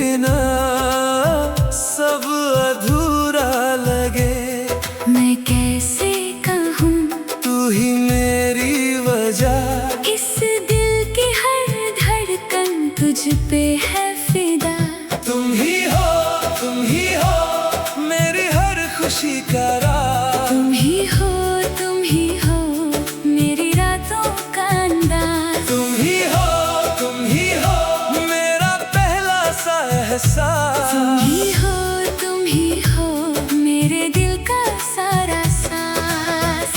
बिना सब अधूरा लगे। मैं कैसे कहूँ तू ही मेरी वजह, इस दिल की हर धड़कन तुझ पे है फिदा। तुम ही हो मेरी हर खुशी का राज। तुम ही हो मेरी रातों का अंदाज। तुम ही हो मेरा पहला सा एहसास। तुम ही हो मेरे दिल का सारा सांस।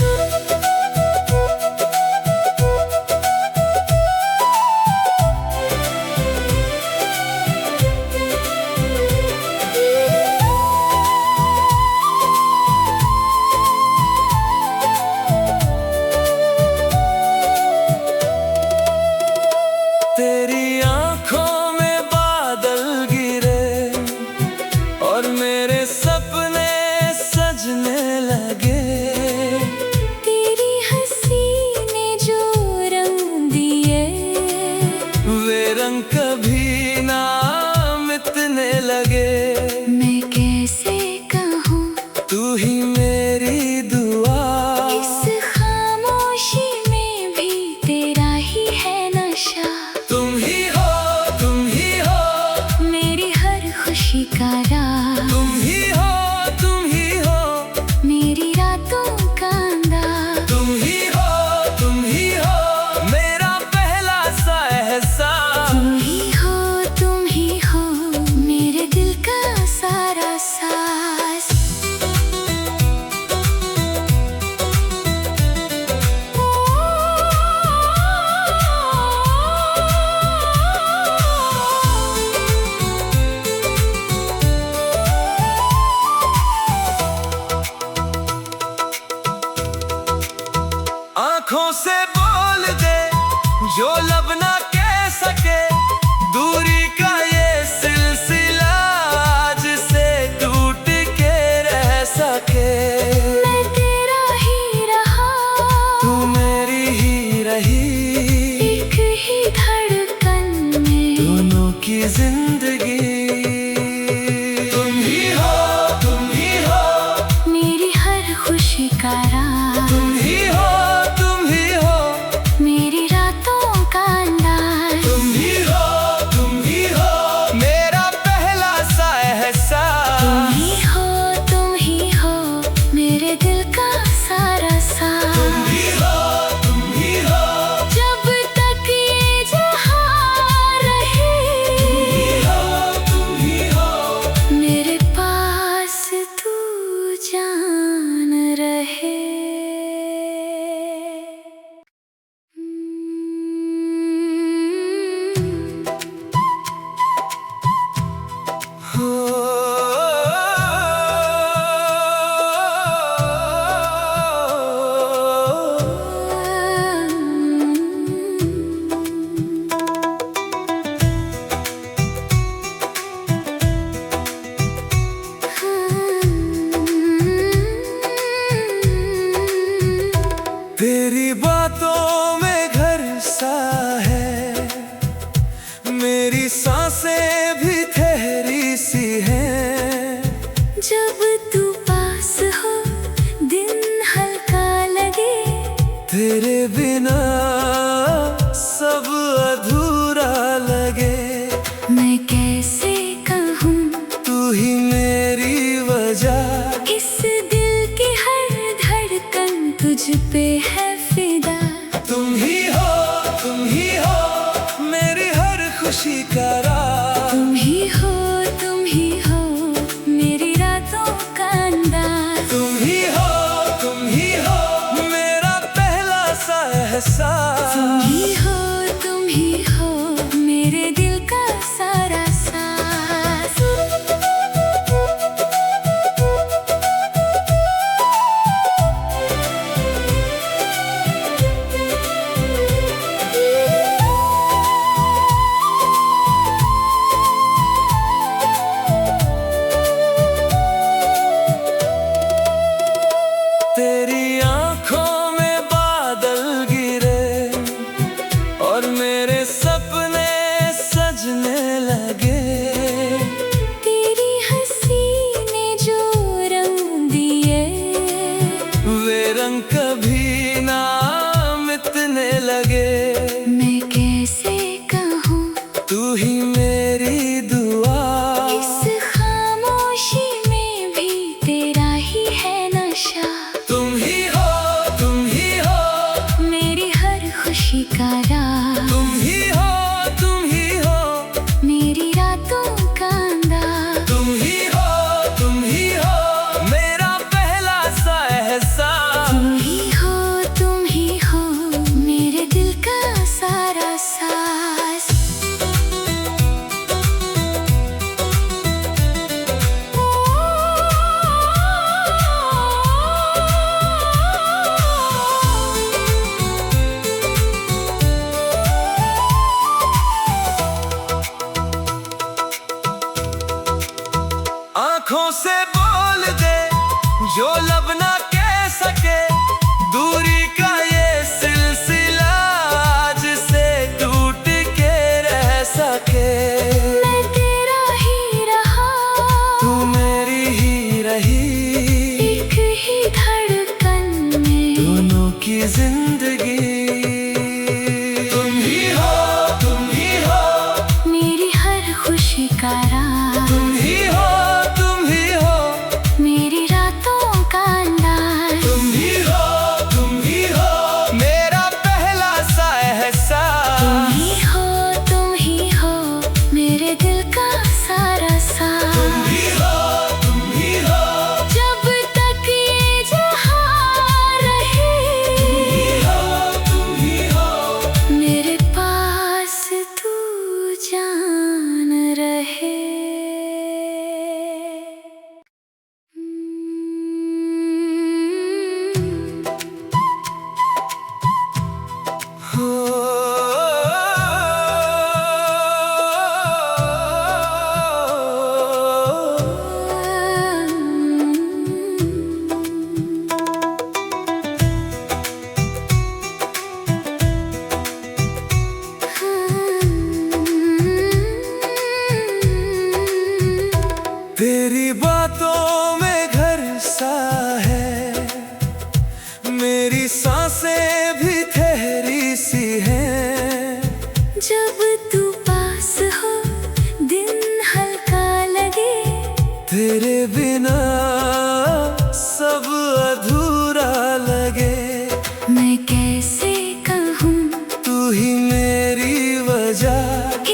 तेरी आंखों में बादल गिरे और मेरे सपने सजने लगे। तेरी हंसी ने जो रंग दिए, वे रंग कभी ना मिटने लगे। मैं कैसे कहूँ तू ही मेरी दुआ, इस खामोशी में भी तेरा ही है नशा। तुम ही हो मेरी हर खुशी का राज। तुम ही हो मेरी रातों का अंदाज। तुम ही हो मेरा पहला सा एहसास। तुम ही हो मेरे दिल का सारा सांस। आँखों से बोल दे जो लब ना कह सके। दूरी का ये सिलसिला आज से टूट के रह सके। मैं तेरा ही रहा, तू मेरी ही रही, एक ही धड़कन में दोनों की जिंदगी। तुम ही हो मेरी हर खुशी का राज। तुम ही हो मेरी रातों का अंदाज। तुम ही हो मेरा पहला सा एहसास। तुम ही हो मेरे दिल का सारा सांस। तुम ही हो जब तक ये जहां रहे, तुम ही हो मेरे पास तू जान रहे। तेरी बातों में घर सा है, मेरी सांसें भी ठहरी सी हैं। रातों का अंदाज। तुम ही हो मेरा पहला सा एहसास। तुम ही हो मेरे दिल का सारा साज। आँखों से बोल दे जो लब ना कह सके, दूरी का ये सिलसिला आज से टूट के रह सके। मैं तेरा ही रहा, तू मेरी ही रही, एक ही धड़कन में दोनों की जिंदगी। तुम ही हो मेरी हर खुशी का राज। तुम ही हो मेरी रातों का अंदाज। तुम ही हो मेरा पहला सा एहसास। तुम ही हो मेरे दिल का सारा साज। तुम ही हो जब तक ये जहां रहे, तुम ही हो मेरे पास तू जान रहे। तेरी बातों में घर सा है, मेरी सांसें भी ठहरी सी हैं। जब तू पास हो दिन हल्का लगे, तेरे बिना सब अधूरा लगे। मैं कैसे कहूँ तू ही मेरी वजह,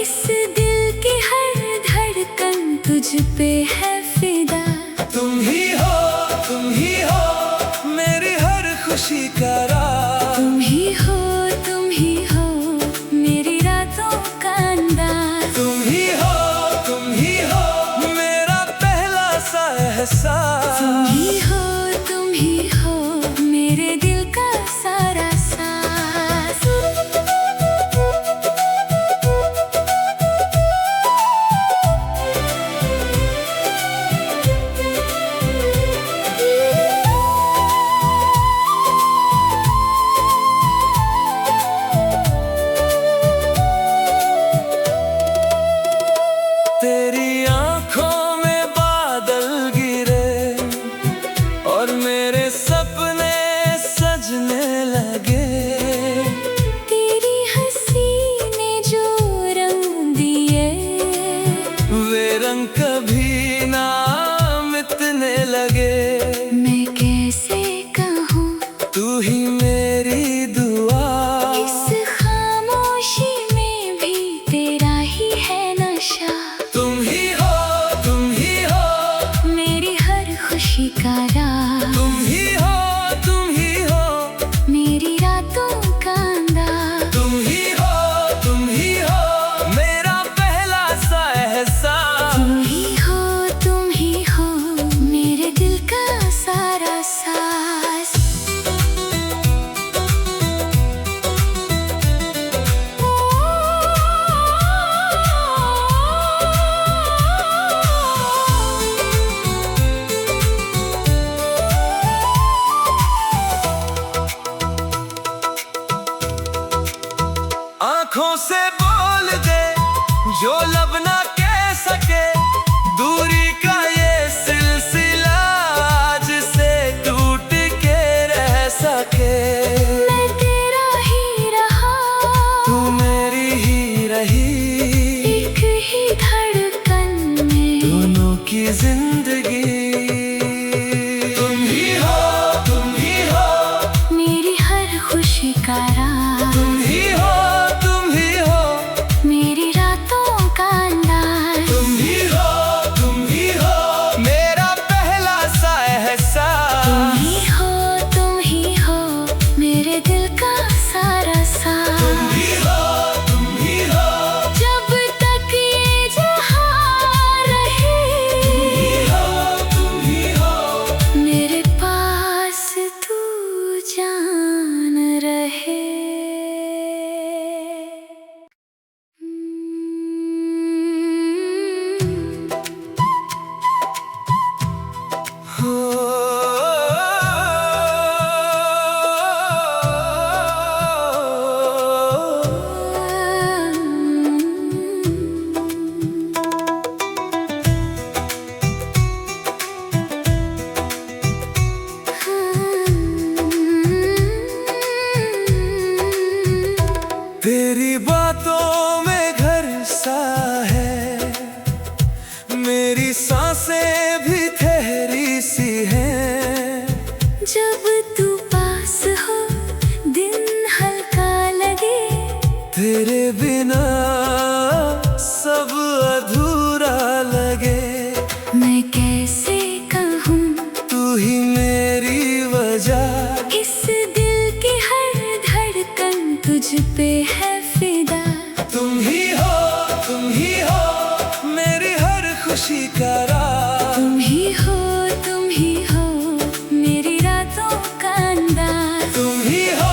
इस दिल की हर धड़कन तुझ पे है फिदा। तुम ही हो मेरी हर खुशी का राज। तुम ही हो मेरी रातों का अंदाज। तुम ही हो मेरा पहला सा एहसास। तुम ही हो मेरे दिल का सारा साज। तेरी आँखों में बादल गिरे और मेरे सपने सजने लगे। तेरी हंसी ने जो रंग दिए, वे रंग कभी ना मिटने लगे। मैं कैसे कहूँ तू ही मेरी दुआ, इस खामोशी में भी तेरा ही है नशा। तुम ही हो मेरी हर खुशी का राज। तुम ही हो मेरी रातों का अंदाज। तुम ही हो मेरा पहला सा एहसास। तुम ही हो मेरे दिल का सारा साज। आँखों से बोल दे जो लब ना कह सके, दूरी का ये सिलसिला आज से टूट के रह सके। मैं तेरा ही रहा, तू मेरी ही रही, एक ही धड़कन में दोनों की जिंदगी। तुम ही हो मेरी हर खुशी का राज। तुम ही हो मेरी रातों का अंदाज। तुम मेरी सांसें भी ठहरी सी हैं। जब तू पास हो दिन हल्का लगे, तेरे बिना सब अधूरा लगे। मैं कैसे कहूँ तू ही मेरी वजह, इस दिल की हर धड़कन तुझ पे है फिदा। तुम ही हो मेरी हर खुशी का राज। तुम ही हो मेरी रातों का अंदाज। तुम ही हो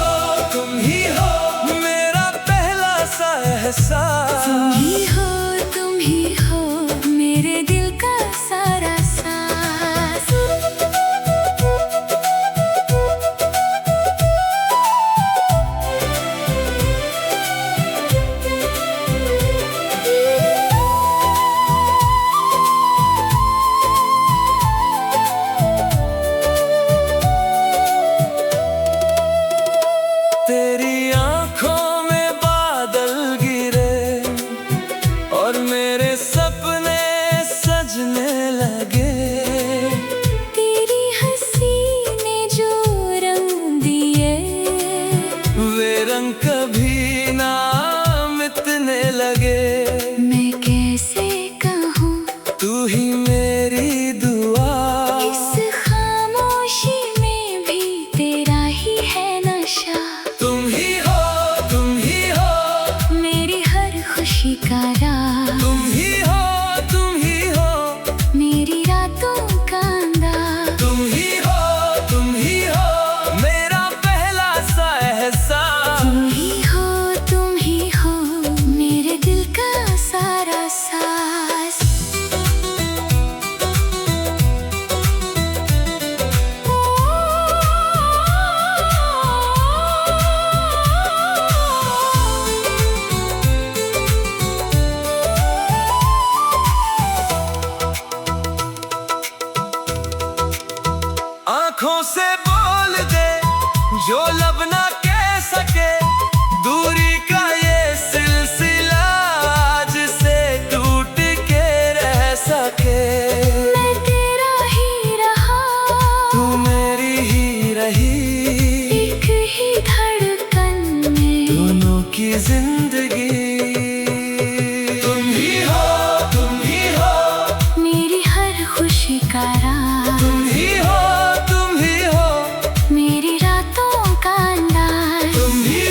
मेरा पहला सा एहसास। तुम ही हो मेरे दिल का सारा सांस। तेरी आंखों में बादल गिरे और मेरे सपने सजने लगे। तेरी हंसी ने जो रंग दिए, वे रंग कभी ना मिटने लगे। मैं कैसे कहूँ तू ही मेरी दुआ, इस खामोशी में भी तेरा ही है नशा। तुम ही हो मेरी हर खुशी का राज। तुम ही हो मेरी रातों का अंदाज। तुम ही हो मेरा पहला सा एहसास। तुम ही हो मेरे दिल का सारा सांस। आँखों से बोल दे जो लब ना कह सके, दूरी का ये सिलसिला आज से टूट के रह सके। मैं तेरा ही रहा, तू मेरी ही रही, एक ही धड़कन में दोनों की जिंदगी। तुम ही हो मेरी हर खुशी का राज। तुम ही हो मेरी रातों का अंदाज। तुम ही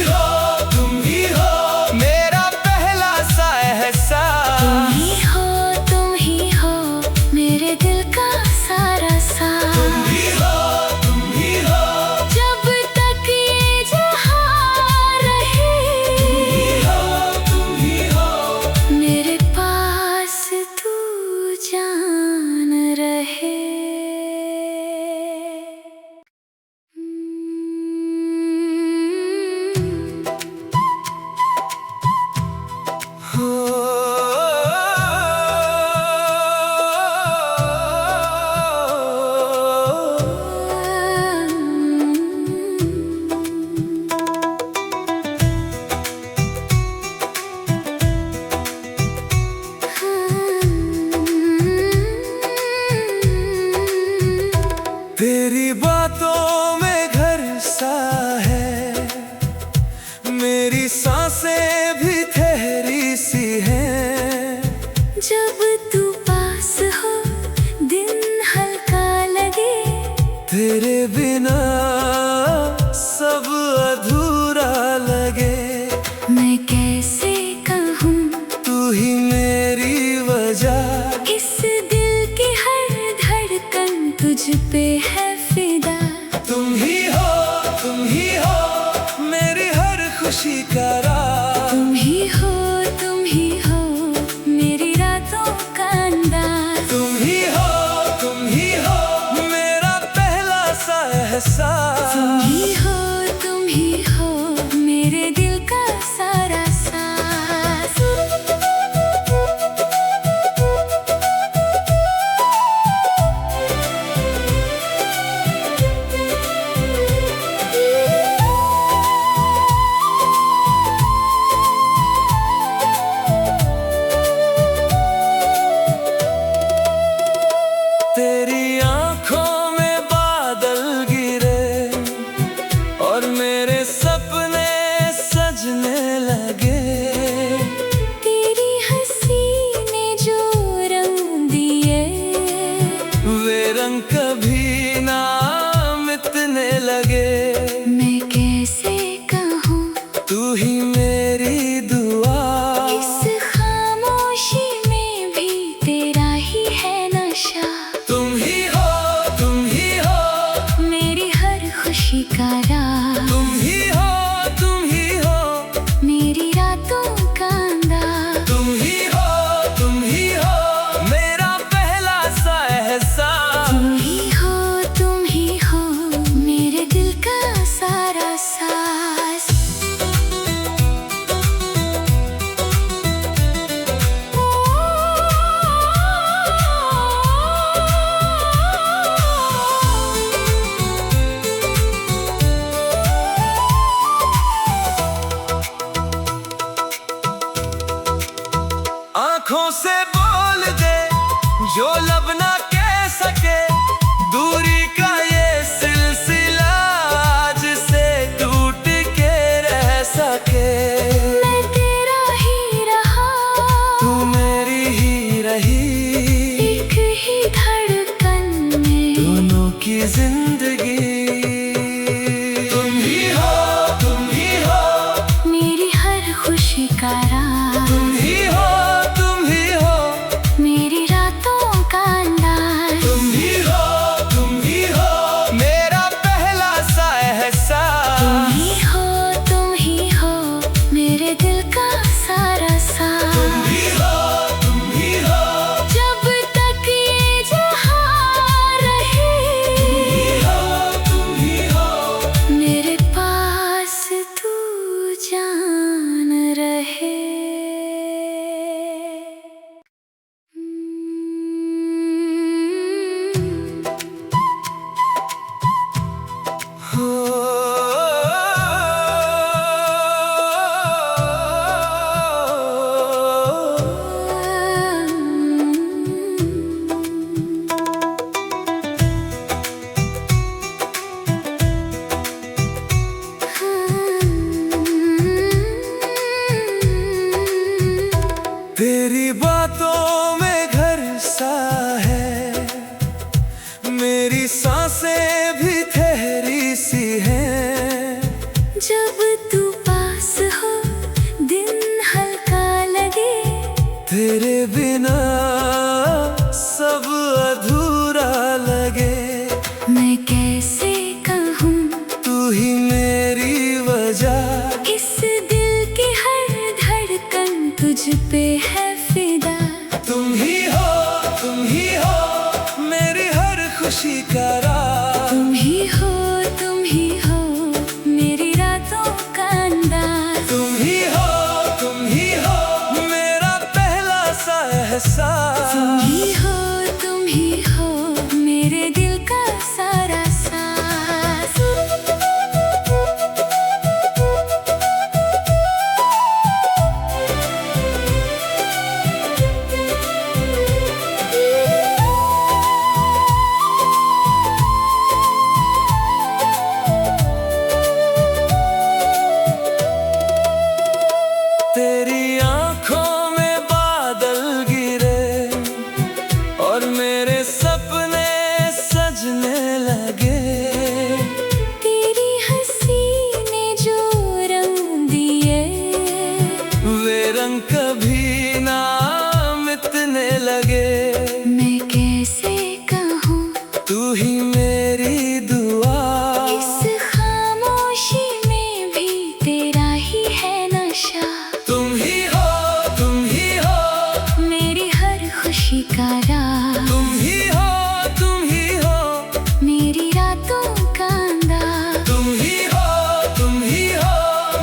हो मेरा पहला सा एहसास। तुम ही हो मेरे दिल का सारा सांस। तुम ही हो जब तक ये जहां रहे, तुम ही हो मेरे पास तू जान रहे। तेरी बातों में घर सा है, मेरी सांसें भी ठहरी सी हैं। जब तू पास हो दिन हल्का लगे, तेरे बिना सब अधूरा लगे। मैं कैसे कहूँ तू ही मेरी वजह, इस दिल की हर धड़कन तुझ पे है फिदा। तुम ही हो मेरी हर खुशी का राज। तुम ही हो मेरी रातों का अंदाज। तुम ही हो मेरा पहला सा एहसास। तुम ही हो मेरे दिल का सारा सांस। दिए, वे रंग कभी ना मिटने लगे। मैं कैसे कहूँ तू ही मेरी दुआ, इस खामोशी में भी तेरा ही है नशा। तुम ही हो मेरी हर खुशी का राज, तुम ही हो मेरी रातों का अंदाज। तुम ही हो मेरा पहला सा एहसास। तुम ही हो मेरे दिल का सारा सांस। आँखों से बोल दे जो लब ना कह सके, दूरी का ये सिलसिला आज से टूट के रह सके। मैं तेरा ही रहा, तू मेरी ही रही, एक ही धड़कन में दोनों की जिंदगी। तुम ही हो मेरी हर खुशी का राज। तुम ही हो मेरी रातों का अंदाज। तुम ही हो मेरा पहला सा एहसास। तुम ही हो मेरे दिल का सारा सांस। तुम ही हो जब तक ये जहां रहे, तुम ही हो मेरे पास तू जान रहे। तेरी बातों में घर सा है, मेरी सांसें भी ठहरी सी हैं। जब तू पास हो दिन हल्का लगे, तेरे बिना सब अधूरा लगे। मैं कैसे कहूँ तू ही मेरी वजह, इस दिल की हर धड़कन तुझ पे है फिदा। तुम ही हो मेरी हर खुशी का राज। तुम ही हो मेरी रातों का अंदाज। तुम ही हो मेरा पहला सा एहसास। तुम ही हो मेरे दिल का सारा सांस। तेरी आँखों में बादल गिरे और मेरे सपने सजने लगे। तेरी हंसी ने जो रंग दिए, वे रंग कभी ना मिटने लगे। मैं कैसे कहूँ तू ही मेरी दुआ, इस खामोशी में भी तेरा ही है नशा। तुम ही हो मेरी हर खुशी का राज। तुम ही हो मेरी रातों का अंदाज। तुम ही हो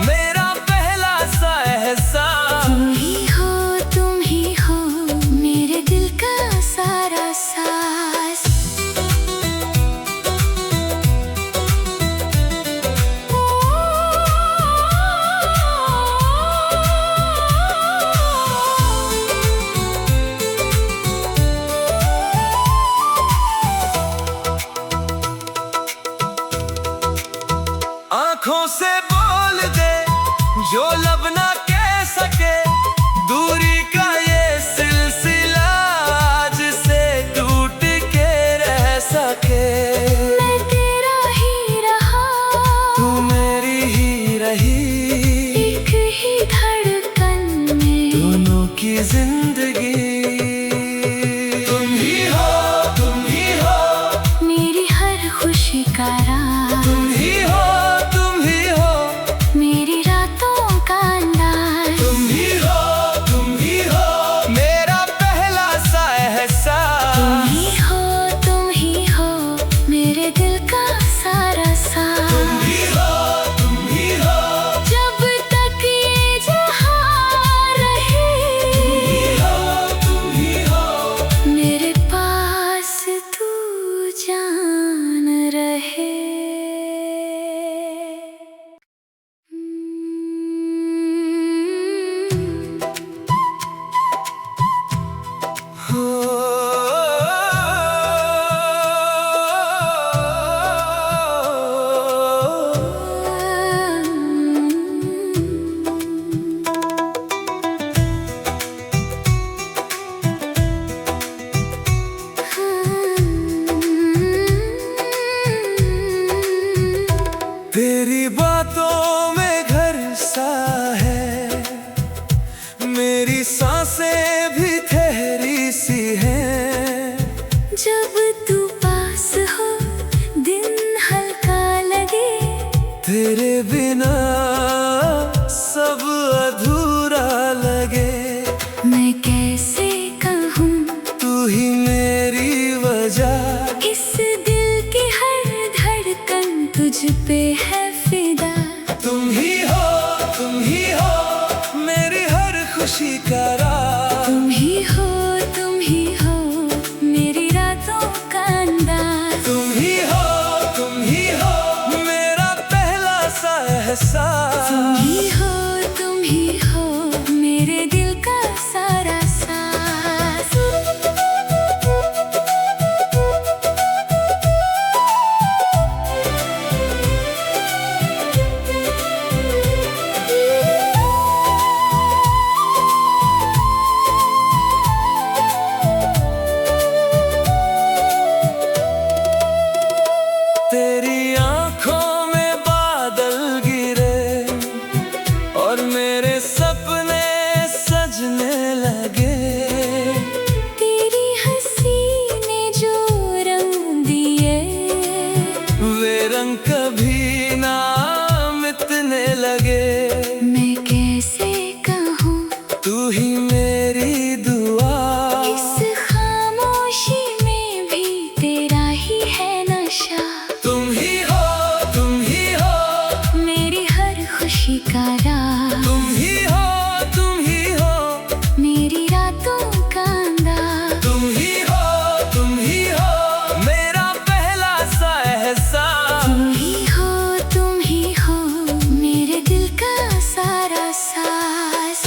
मेरा पहला सा एहसास। तुम ही हो मेरे दिल का सारा सांस। ही मेरी वजह, इस दिल की हर धड़कन तुझ पे है फिदा। तुम ही हो मेरी हर खुशी का राज। तुम ही हो मेरी रातों का अंदाज। तुम ही हो मेरा पहला सा एहसास। तुम ही हो मेरे दिल का सारा सांस। तेरी आंखों में बादल गिरे और मेरे सपने सजने लगे। तेरी हंसी ने जो रंग दिए, वे रंग कभी ना मिटने लगे। मैं कैसे कहूँ तू ही मेरी दुआ, इस खामोशी में भी तेरा ही है नशा। तुम ही हो मेरी हर खुशी का राज। तुम ही हो मेरी रातों का अंदाज। तुम ही हो मेरा पहला सा एहसास। तुम ही हो मेरे दिल का सारा सांस।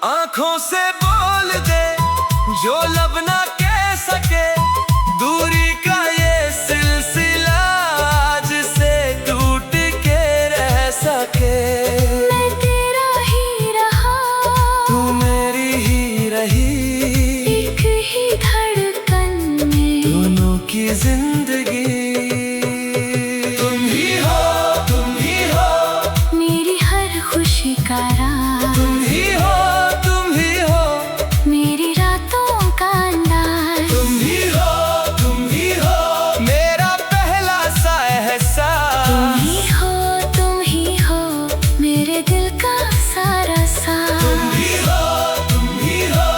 आँखों से बोल दे जो लब ना कह सके, दूरी का ये सिलसिला आज से टूट के रह सके। मैं तेरा ही रहा, तू मेरी ही रही, एक ही धड़कन में दोनों की जिंदगी। तुम ही हो मेरी हर खुशी का राज। तुम ही हो मेरी रातों का अंदाज। तुम ही हो मेरा पहला सा एहसास। तुम ही हो मेरे दिल का सारा सांस। तुम ही हो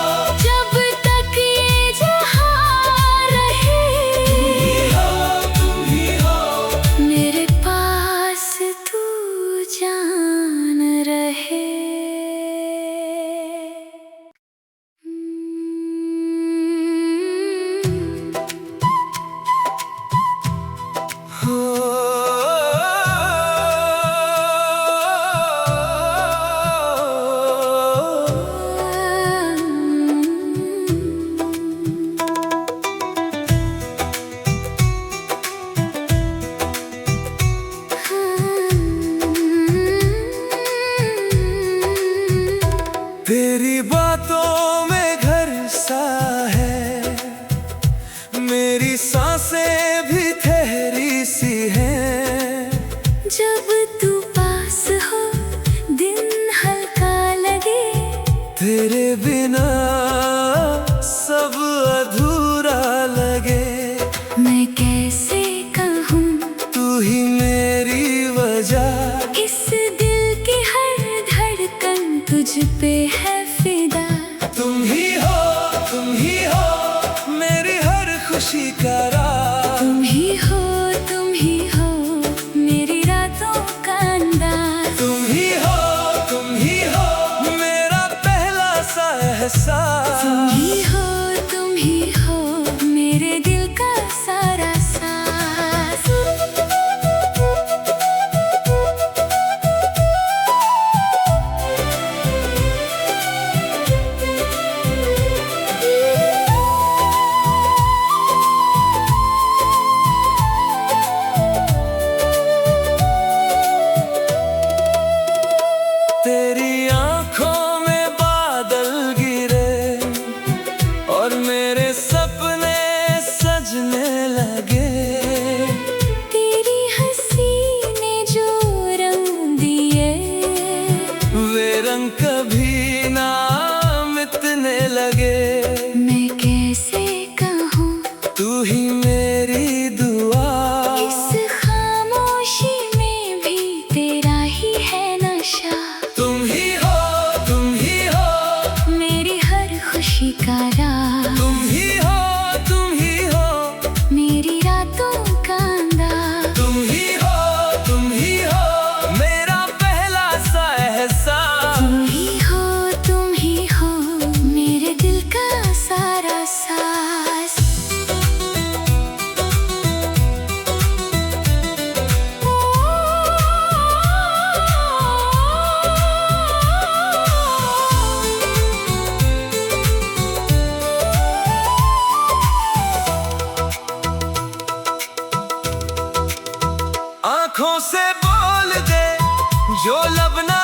जब तक ये जहां रहे, तुम ही हो मेरे पास तू जान रहे। तेरी बातों में घर सा है, मेरी सांसें भी ठहरी सी हैं। जब तू पास हो दिन हल्का लगे, तेरे बिना सब अधूरा लगे। मैं कैसे कहूँ तू ही मेरी वजह, इस दिल की हर धड़कन तुझ पे है फिदा। तुम ही हो मेरी हर खुशी का राज। तुम ही हो मेरी रातों का अंदाज। तुम ही हो मेरा पहला सा एहसास। तुम ही हो मेरे दिल का सारा सांस। तेरी आंखों में बादल गिरे लगने लगे। मैं कैसे कहूँ तू ही मेरी दुआ, इस खामोशी में भी तेरा ही है नशा। तुम ही हो, तुम ही हो, मेरी हर खुशी का राज, तुम ही हो, तुम ही हो, मेरी रातों का अंदाज। तुम ही हो, तुम ही हो, मेरा पहला सा एहसास। तुम ही हो, मेरे दिल का सारा सांस। आँखों से बोल दे जो लब ना